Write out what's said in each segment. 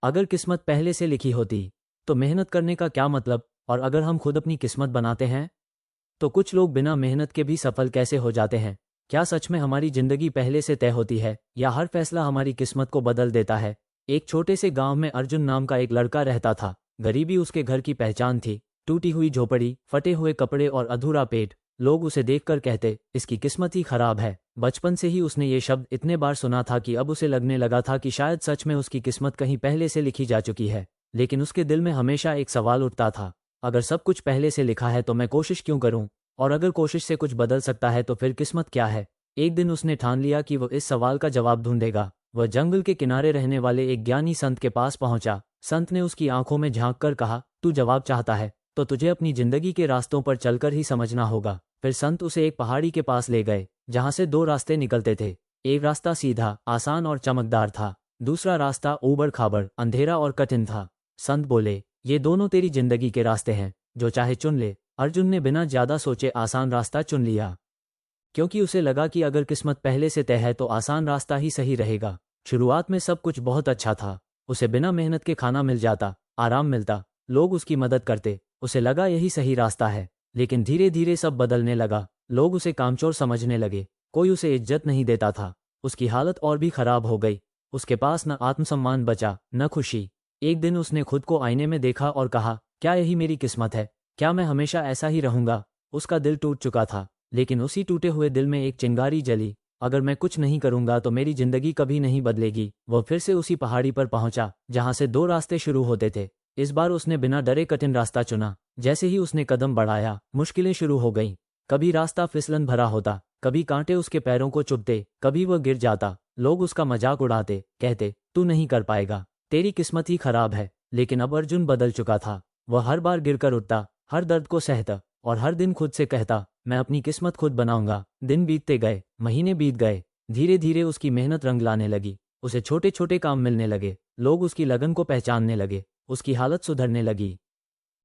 अगर किस्मत पहले से लिखी होती तो मेहनत करने का क्या मतलब, और अगर हम खुद अपनी किस्मत बनाते हैं तो कुछ लोग बिना मेहनत के भी सफल कैसे हो जाते हैं? क्या सच में हमारी जिंदगी पहले से तय होती है, या हर फैसला हमारी किस्मत को बदल देता है? एक छोटे से गांव में अर्जुन नाम का एक लड़का रहता था। गरीबी उसके घर की पहचान थी। टूटी हुई झोपड़ी, फटे हुए कपड़े और अधूरा पेट। लोग उसे देखकर कहते, इसकी किस्मत ही खराब है। बचपन से ही उसने ये शब्द इतने बार सुना था कि अब उसे लगने लगा था कि शायद सच में उसकी किस्मत कहीं पहले से लिखी जा चुकी है। लेकिन उसके दिल में हमेशा एक सवाल उठता था, अगर सब कुछ पहले से लिखा है तो मैं कोशिश क्यों करूं? और अगर कोशिश से कुछ बदल सकता है तो फिर किस्मत क्या है? एक दिन उसने ठान लिया कि वह इस सवाल का जवाब ढूंढेगा। वह जंगल के किनारे रहने वाले एक ज्ञानी संत के पास पहुंचा। संत ने उसकी आंखों में झांक कर कहा, तू जवाब चाहता है तो तुझे अपनी जिंदगी के रास्तों पर चलकर ही समझना होगा। फिर संत उसे एक पहाड़ी के पास ले गए जहां से दो रास्ते निकलते थे। एक रास्ता सीधा, आसान और चमकदार था। दूसरा रास्ता ऊबड़ खाबड़, अंधेरा और कठिन था। संत बोले, ये दोनों तेरी जिंदगी के रास्ते हैं, जो चाहे चुन ले। अर्जुन ने बिना ज्यादा सोचे आसान रास्ता चुन लिया, क्योंकि उसे लगा कि अगर किस्मत पहले से तय है तो आसान रास्ता ही सही रहेगा। शुरुआत में सब कुछ बहुत अच्छा था। उसे बिना मेहनत के खाना मिल जाता, आराम मिलता, लोग उसकी मदद करते। उसे लगा यही सही रास्ता है। लेकिन धीरे धीरे सब बदलने लगा। लोग उसे कामचोर समझने लगे। कोई उसे इज्जत नहीं देता था। उसकी हालत और भी खराब हो गई। उसके पास न आत्मसम्मान बचा, न खुशी। एक दिन उसने खुद को आईने में देखा और कहा, क्या यही मेरी किस्मत है? क्या मैं हमेशा ऐसा ही रहूंगा? उसका दिल टूट चुका था, लेकिन उसी टूटे हुए दिल में एक चिंगारी जली। अगर मैं कुछ नहीं करूंगा तो मेरी जिंदगी कभी नहीं बदलेगी। वह फिर से उसी पहाड़ी पर पहुंचा जहां से दो रास्ते शुरू होते थे। इस बार उसने बिना डरे कठिन रास्ता चुना। जैसे ही उसने कदम बढ़ाया, मुश्किलें शुरू हो गईं। कभी रास्ता फिसलन भरा होता, कभी कांटे उसके पैरों को चुभते, कभी वह गिर जाता। लोग उसका मजाक उड़ाते, कहते, तू नहीं कर पाएगा, तेरी किस्मत ही खराब है। लेकिन अब अर्जुन बदल चुका था। वह हर बार गिरकर उठता, हर दर्द को सहता, और हर दिन खुद से कहता, मैं अपनी किस्मत खुद बनाऊंगा। दिन बीतते गए, महीने बीत गए। धीरे धीरे उसकी मेहनत रंग लाने लगी। उसे छोटे छोटे काम मिलने लगे। लोग उसकी लगन को पहचानने लगे। उसकी हालत सुधरने लगी।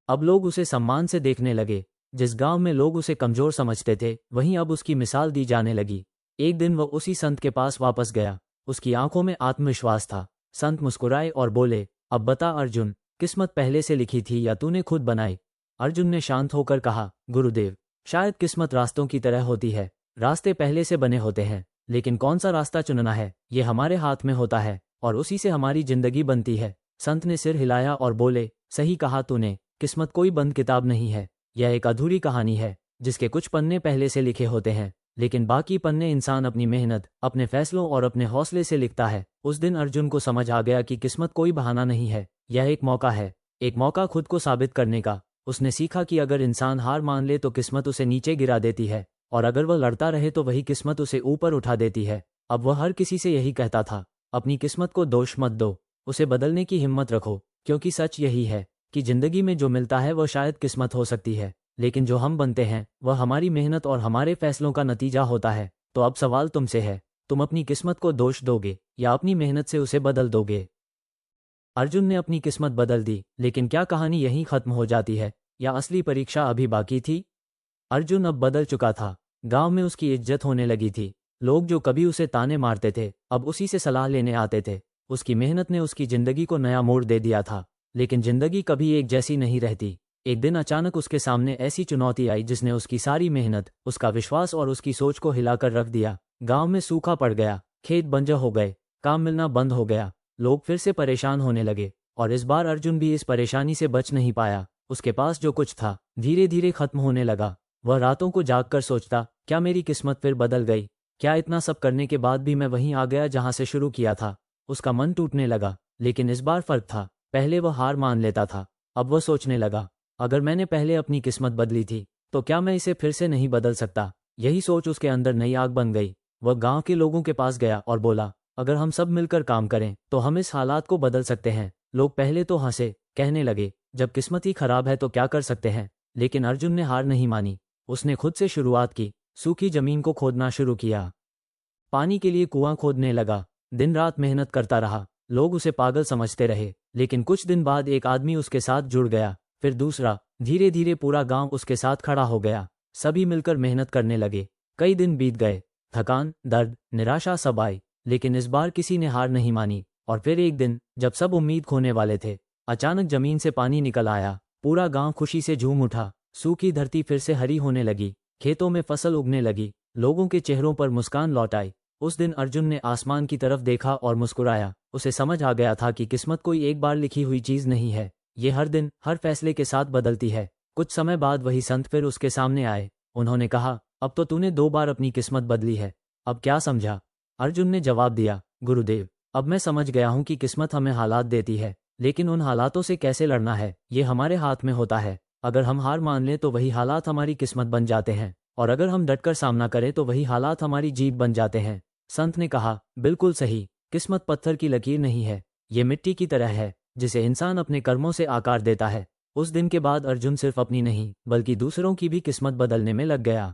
अब लोग उसे सम्मान से देखने लगे। जिस गांव में लोग उसे कमजोर समझते थे, वहीं अब उसकी मिसाल दी जाने लगी। एक दिन वह उसी संत के पास वापस गया। उसकी आंखों में आत्मविश्वास था। संत मुस्कुराए और बोले, अब बता अर्जुन, किस्मत पहले से लिखी थी या तूने खुद बनाई? अर्जुन ने शांत होकर कहा, गुरुदेव, शायद किस्मत रास्तों की तरह होती है। रास्ते पहले से बने होते हैं, लेकिन कौन सा रास्ता चुनना है ये हमारे हाथ में होता है, और उसी से हमारी जिंदगी बनती है। संत ने सिर हिलाया और बोले, सही कहा तूने। किस्मत कोई बंद किताब नहीं है। यह एक अधूरी कहानी है जिसके कुछ पन्ने पहले से लिखे होते हैं, लेकिन बाकी पन्ने इंसान अपनी मेहनत, अपने फैसलों और अपने हौसले से लिखता है। उस दिन अर्जुन को समझ आ गया कि किस्मत कोई बहाना नहीं है, यह एक मौका है। एक मौका खुद को साबित करने का। उसने सीखा कि अगर इंसान हार मान ले तो किस्मत उसे नीचे गिरा देती है, और अगर वह लड़ता रहे तो वही किस्मत उसे ऊपर उठा देती है। अब वह हर किसी से यही कहता था, अपनी किस्मत को दोष मत दो, उसे बदलने की हिम्मत रखो, क्योंकि सच यही है कि जिंदगी में जो मिलता है वह शायद किस्मत हो सकती है, लेकिन जो हम बनते हैं वह हमारी मेहनत और हमारे फैसलों का नतीजा होता है। तो अब सवाल तुमसे है, तुम अपनी किस्मत को दोष दोगे या अपनी मेहनत से उसे बदल दोगे? अर्जुन ने अपनी किस्मत बदल दी, लेकिन क्या कहानी यहीं खत्म हो जाती है, या असली परीक्षा अभी बाकी थी? अर्जुन अब बदल चुका था। गांव में उसकी इज्जत होने लगी थी। लोग जो कभी उसे ताने मारते थे, अब उसी से सलाह लेने आते थे। उसकी मेहनत ने उसकी जिंदगी को नया मोड़ दे दिया था। लेकिन जिंदगी कभी एक जैसी नहीं रहती। एक दिन अचानक उसके सामने ऐसी चुनौती आई जिसने उसकी सारी मेहनत, उसका विश्वास और उसकी सोच को हिलाकर रख दिया। गांव में सूखा पड़ गया, खेत बंजर हो गए, काम मिलना बंद हो गया। लोग फिर से परेशान होने लगे, और इस बार अर्जुन भी इस परेशानी से बच नहीं पाया। उसके पास जो कुछ था धीरे धीरे खत्म होने लगा। वह रातों को जागकर सोचता, क्या मेरी किस्मत फिर बदल गई? क्या इतना सब करने के बाद भी मैं वहीं आ गया जहां से शुरू किया था? उसका मन टूटने लगा, लेकिन इस बार फर्क था। पहले वह हार मान लेता था, अब वह सोचने लगा, अगर मैंने पहले अपनी किस्मत बदली थी तो क्या मैं इसे फिर से नहीं बदल सकता? यही सोच उसके अंदर नई आग बन गई। वह गांव के लोगों के पास गया और बोला, अगर हम सब मिलकर काम करें तो हम इस हालात को बदल सकते हैं। लोग पहले तो हंसे, कहने लगे, जब किस्मत ही खराब है तो क्या कर सकते हैं? लेकिन अर्जुन ने हार नहीं मानी। उसने खुद से शुरुआत की। सूखी जमीन को खोदना शुरू किया, पानी के लिए कुआं खोदने लगा, दिन रात मेहनत करता रहा। लोग उसे पागल समझते रहे, लेकिन कुछ दिन बाद एक आदमी उसके साथ जुड़ गया, फिर दूसरा। धीरे धीरे पूरा गांव उसके साथ खड़ा हो गया। सभी मिलकर मेहनत करने लगे। कई दिन बीत गए, थकान, दर्द, निराशा सब आई, लेकिन इस बार किसी ने हार नहीं मानी, और फिर एक दिन जब सब उम्मीद खोने वाले थे, अचानक जमीन से पानी निकल आया। पूरा गांव खुशी से झूम उठा। सूखी धरती फिर से हरी होने लगी, खेतों में फसल उगने लगी, लोगों के चेहरों पर मुस्कान लौट आई। उस दिन अर्जुन ने आसमान की तरफ देखा और मुस्कुराया। उसे समझ आ गया था कि किस्मत कोई एक बार लिखी हुई चीज नहीं है, ये हर दिन हर फैसले के साथ बदलती है। कुछ समय बाद वही संत फिर उसके सामने आए। उन्होंने कहा, अब तो तूने 2 बार अपनी किस्मत बदली है, अब क्या समझा? अर्जुन ने जवाब दिया, गुरुदेव, अब मैं समझ गया हूं कि किस्मत हमें हालात देती है, लेकिन उन हालातों से कैसे लड़ना है ये हमारे हाथ में होता है। अगर हम हार मान लें तो वही हालात हमारी किस्मत बन जाते हैं, और अगर हम डटकर सामना करें तो वही हालात हमारी जीत बन जाते हैं। संत ने कहा, बिल्कुल सही, किस्मत पत्थर की लकीर नहीं है, ये मिट्टी की तरह है जिसे इंसान अपने कर्मों से आकार देता है। उस दिन के बाद अर्जुन सिर्फ अपनी नहीं बल्कि दूसरों की भी किस्मत बदलने में लग गया।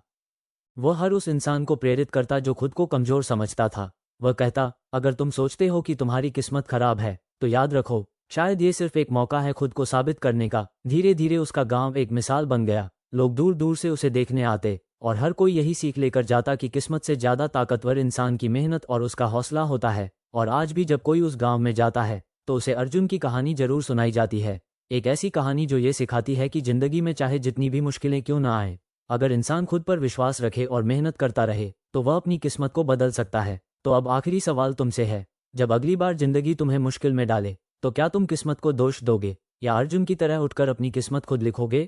वह हर उस इंसान को प्रेरित करता जो खुद को कमजोर समझता था। वह कहता, अगर तुम सोचते हो कि तुम्हारी किस्मत खराब है तो याद रखो, शायद ये सिर्फ एक मौका है खुद को साबित करने का। धीरे धीरे उसका गांव एक मिसाल बन गया। लोग दूर दूर से उसे देखने आते और हर कोई यही सीख लेकर जाता कि किस्मत से ज्यादा ताकतवर इंसान की मेहनत और उसका हौसला होता है। और आज भी जब कोई उस गांव में जाता है तो उसे अर्जुन की कहानी जरूर सुनाई जाती है। एक ऐसी कहानी जो ये सिखाती है कि जिंदगी में चाहे जितनी भी मुश्किलें क्यों ना आए, अगर इंसान खुद पर विश्वास रखे और मेहनत करता रहे तो वह अपनी किस्मत को बदल सकता है। तो अब आखिरी सवाल तुमसे है, जब अगली बार जिंदगी तुम्हें मुश्किल में डाले तो क्या तुम किस्मत को दोष दोगे या अर्जुन की तरह उठकर अपनी किस्मत खुद लिखोगे?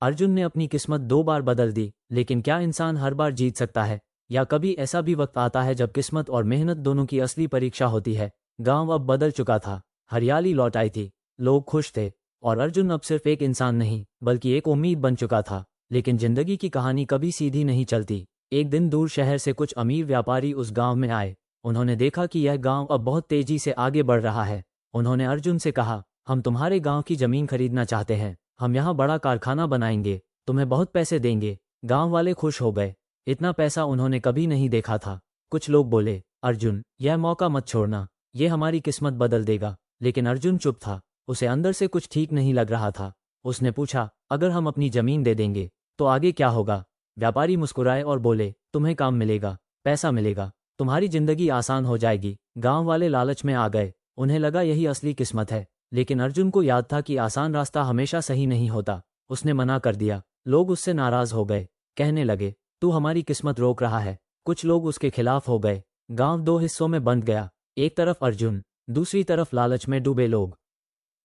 अर्जुन ने अपनी किस्मत 2 बार बदल दी, लेकिन क्या इंसान हर बार जीत सकता है? या कभी ऐसा भी वक्त आता है जब किस्मत और मेहनत दोनों की असली परीक्षा होती है? गांव अब बदल चुका था, हरियाली लौट आई थी, लोग खुश थे, और अर्जुन अब सिर्फ एक इंसान नहीं बल्कि एक उम्मीद बन चुका था। लेकिन जिंदगी की कहानी कभी सीधी नहीं चलती। एक दिन दूर शहर से कुछ अमीर व्यापारी उस गांव में आए। उन्होंने देखा कि यह गांव अब बहुत तेजी से आगे बढ़ रहा है। उन्होंने अर्जुन से कहा, हम तुम्हारे गांव की जमीन खरीदना चाहते हैं, हम यहाँ बड़ा कारखाना बनाएंगे, तुम्हें बहुत पैसे देंगे। गांव वाले खुश हो गए, इतना पैसा उन्होंने कभी नहीं देखा था। कुछ लोग बोले, अर्जुन, यह मौका मत छोड़ना, ये हमारी किस्मत बदल देगा। लेकिन अर्जुन चुप था, उसे अंदर से कुछ ठीक नहीं लग रहा था। उसने पूछा, अगर हम अपनी जमीन दे देंगे तो आगे क्या होगा? व्यापारी मुस्कुराए और बोले, तुम्हें काम मिलेगा, पैसा मिलेगा, तुम्हारी जिंदगी आसान हो जाएगी। गांव वाले लालच में आ गए, उन्हें लगा यही असली किस्मत है। लेकिन अर्जुन को याद था कि आसान रास्ता हमेशा सही नहीं होता। उसने मना कर दिया। लोग उससे नाराज हो गए, कहने लगे, तू हमारी किस्मत रोक रहा है। कुछ लोग उसके खिलाफ हो गए। गांव 2 हिस्सों में बंट गया, एक तरफ अर्जुन, दूसरी तरफ लालच में डूबे लोग।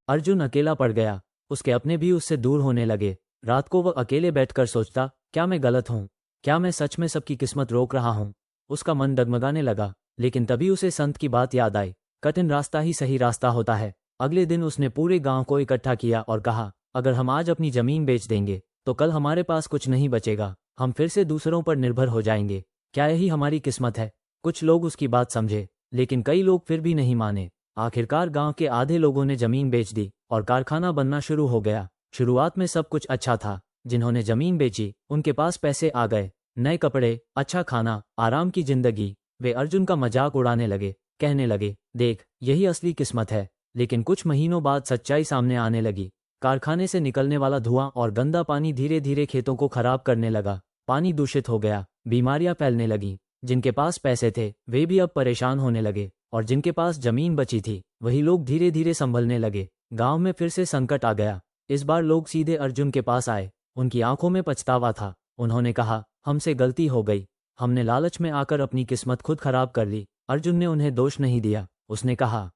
अर्जुन अकेला पड़ गया, उसके अपने भी उससे दूर होने लगे। रात को वह अकेले बैठकर सोचता, क्या मैं गलत हूँ? क्या मैं सच में सबकी किस्मत रोक रहा हूँ? उसका मन डगमगाने लगा। लेकिन तभी उसे संत की बात याद आई, कठिन रास्ता ही सही रास्ता होता है। अगले दिन उसने पूरे गांव को इकट्ठा किया और कहा, अगर हम आज अपनी जमीन बेच देंगे तो कल हमारे पास कुछ नहीं बचेगा, हम फिर से दूसरों पर निर्भर हो जाएंगे। क्या यही हमारी किस्मत है? कुछ लोग उसकी बात समझे, लेकिन कई लोग फिर भी नहीं माने। आखिरकार गांव के आधे लोगों ने जमीन बेच दी और कारखाना बनना शुरू हो गया। शुरुआत में सब कुछ अच्छा था। जिन्होंने जमीन बेची उनके पास पैसे आ गए, नए कपड़े, अच्छा खाना, आराम की जिंदगी। वे अर्जुन का मजाक उड़ाने लगे, कहने लगे, देख, यही असली किस्मत है। लेकिन कुछ महीनों बाद सच्चाई सामने आने लगी। कारखाने से निकलने वाला धुआं और गंदा पानी धीरे धीरे खेतों को खराब करने लगा। पानी दूषित हो गया, बीमारियां फैलने लगीं। जिनके पास पैसे थे वे भी अब परेशान होने लगे, और जिनके पास जमीन बची थी वही लोग धीरे धीरे संभलने लगे। गांव में फिर से संकट आ गया। इस बार लोग सीधे अर्जुन के पास आए। उनकी आंखों में पछतावा था। उन्होंने कहा, हमसे गलती हो गई, हमने लालच में आकर अपनी किस्मत खुद खराब कर ली। अर्जुन ने उन्हें दोष नहीं दिया। उसने कहा,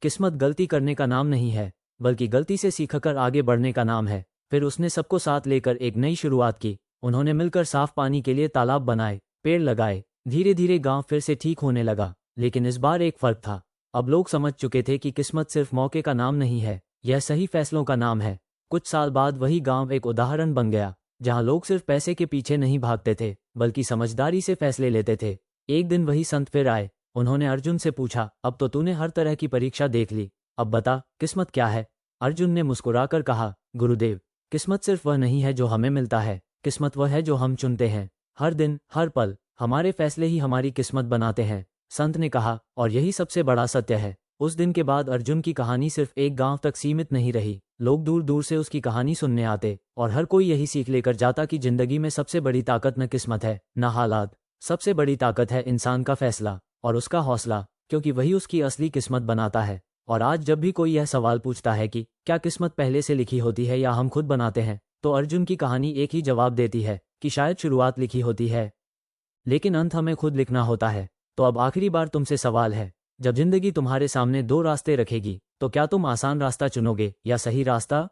किस्मत गलती करने का नाम नहीं है, बल्कि गलती से सीखकर आगे बढ़ने का नाम है। फिर उसने सबको साथ लेकर एक नई शुरुआत की। उन्होंने मिलकर साफ पानी के लिए तालाब बनाए, पेड़ लगाए। धीरे धीरे गांव फिर से ठीक होने लगा। लेकिन इस बार एक फर्क था। अब लोग समझ चुके थे कि किस्मत सिर्फ मौके का नाम नहीं है, यह सही फैसलों का नाम है। कुछ साल बाद वही गांव एक उदाहरण बन गया, जहां लोग सिर्फ पैसे के पीछे नहीं भागते थे बल्कि समझदारी से फैसले लेते थे। एक दिन वही संत फिर आए। उन्होंने अर्जुन से पूछा, अब तो तूने हर तरह की परीक्षा देख ली, अब बता, किस्मत क्या है? अर्जुन ने मुस्कुराकर कहा, गुरुदेव, किस्मत सिर्फ वह नहीं है जो हमें मिलता है, किस्मत वह है जो हम चुनते हैं। हर दिन, हर पल, हमारे फैसले ही हमारी किस्मत बनाते हैं। संत ने कहा, और यही सबसे बड़ा सत्य है। उस दिन के बाद अर्जुन की कहानी सिर्फ एक गांव तक सीमित नहीं रही। लोग दूर दूर से उसकी कहानी सुनने आते, और हर कोई यही सीख लेकर जाता कि जिंदगी में सबसे बड़ी ताकत न किस्मत है, न हालात। सबसे बड़ी ताकत है इंसान का फैसला और उसका हौसला। क्योंकि वही उसकी असली किस्मत बनाता है। और आज जब भी कोई यह सवाल पूछता है कि क्या किस्मत पहले से लिखी होती है या हम खुद बनाते हैं, तो अर्जुन की कहानी एक ही जवाब देती है कि शायद शुरुआत लिखी होती है, लेकिन अंत हमें खुद लिखना होता है। तो अब आखिरी बार तुमसे सवाल है, जब जिंदगी तुम्हारे सामने दो रास्ते रखेगी, तो क्या तुम आसान रास्ता चुनोगे या सही रास्ता?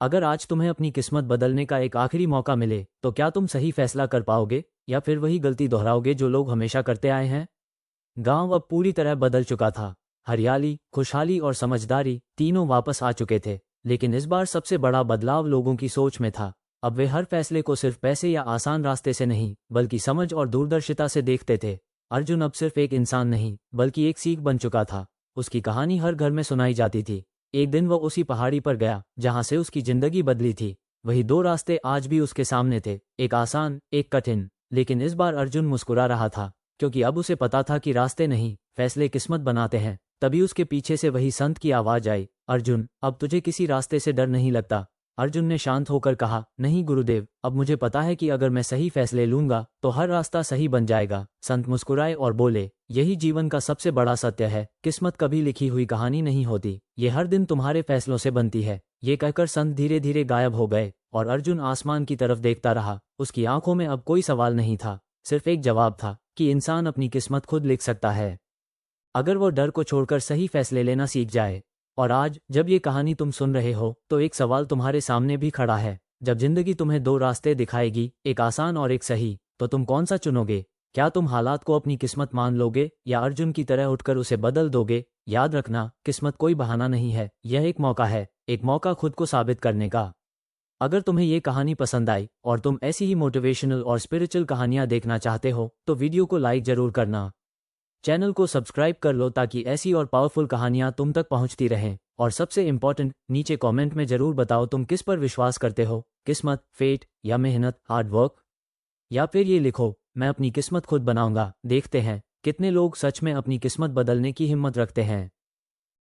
अगर आज तुम्हें अपनी किस्मत बदलने का एक आखिरी मौका मिले, तो क्या तुम सही फैसला कर पाओगे या फिर वही गलती दोहराओगे जो लोग हमेशा करते आए हैं? गांव अब पूरी तरह बदल चुका था। हरियाली, खुशहाली और समझदारी तीनों वापस आ चुके थे, लेकिन इस बार सबसे बड़ा बदलाव लोगों की सोच में था। अब वे हर फैसले को सिर्फ पैसे या आसान रास्ते से नहीं, बल्कि समझ और दूरदर्शिता से देखते थे। अर्जुन अब सिर्फ एक इंसान नहीं, बल्कि एक सीख बन चुका था। उसकी कहानी हर घर में सुनाई जाती थी। एक दिन वह उसी पहाड़ी पर गया जहां से उसकी जिंदगी बदली थी। वही दो रास्ते आज भी उसके सामने थे, एक आसान, एक कठिन। लेकिन इस बार अर्जुन मुस्कुरा रहा था, क्योंकि अब उसे पता था कि रास्ते नहीं, फैसले किस्मत बनाते हैं। तभी उसके पीछे से वही संत की आवाज आई, अर्जुन, अब तुझे किसी रास्ते से डर नहीं लगता? अर्जुन ने शांत होकर कहा, नहीं गुरुदेव, अब मुझे पता है कि अगर मैं सही फैसले लूंगा तो हर रास्ता सही बन जाएगा। संत मुस्कुराए और बोले, यही जीवन का सबसे बड़ा सत्य है, किस्मत कभी लिखी हुई कहानी नहीं होती, ये हर दिन तुम्हारे फैसलों से बनती है। ये कहकर संत धीरे धीरे गायब हो गए और अर्जुन आसमान की तरफ देखता रहा। उसकी आंखों में अब कोई सवाल नहीं था, सिर्फ एक जवाब था कि इंसान अपनी किस्मत खुद लिख सकता है, अगर वो डर को छोड़कर सही फैसले लेना सीख जाए। और आज जब ये कहानी तुम सुन रहे हो, तो एक सवाल तुम्हारे सामने भी खड़ा है। जब जिंदगी तुम्हें दो रास्ते दिखाएगी, एक आसान और एक सही, तो तुम कौन सा चुनोगे? क्या तुम हालात को अपनी किस्मत मान लोगे या अर्जुन की तरह उठकर उसे बदल दोगे? याद रखना, किस्मत कोई बहाना नहीं है, यह एक मौका है, एक मौका खुद को साबित करने का। अगर तुम्हें ये कहानी पसंद आई और तुम ऐसी ही मोटिवेशनल और स्पिरिचुअल कहानियां देखना चाहते हो, तो वीडियो को लाइक जरूर करना। चैनल को सब्सक्राइब कर लो ताकि ऐसी और पावरफुल कहानियां तुम तक पहुंचती रहें। और सबसे इंपॉर्टेंट, नीचे कमेंट में जरूर बताओ तुम किस पर विश्वास करते हो, किस्मत, फेट या मेहनत, हार्ड वर्क। या फिर ये लिखो, मैं अपनी किस्मत खुद बनाऊंगा। देखते हैं कितने लोग सच में अपनी किस्मत बदलने की हिम्मत रखते हैं।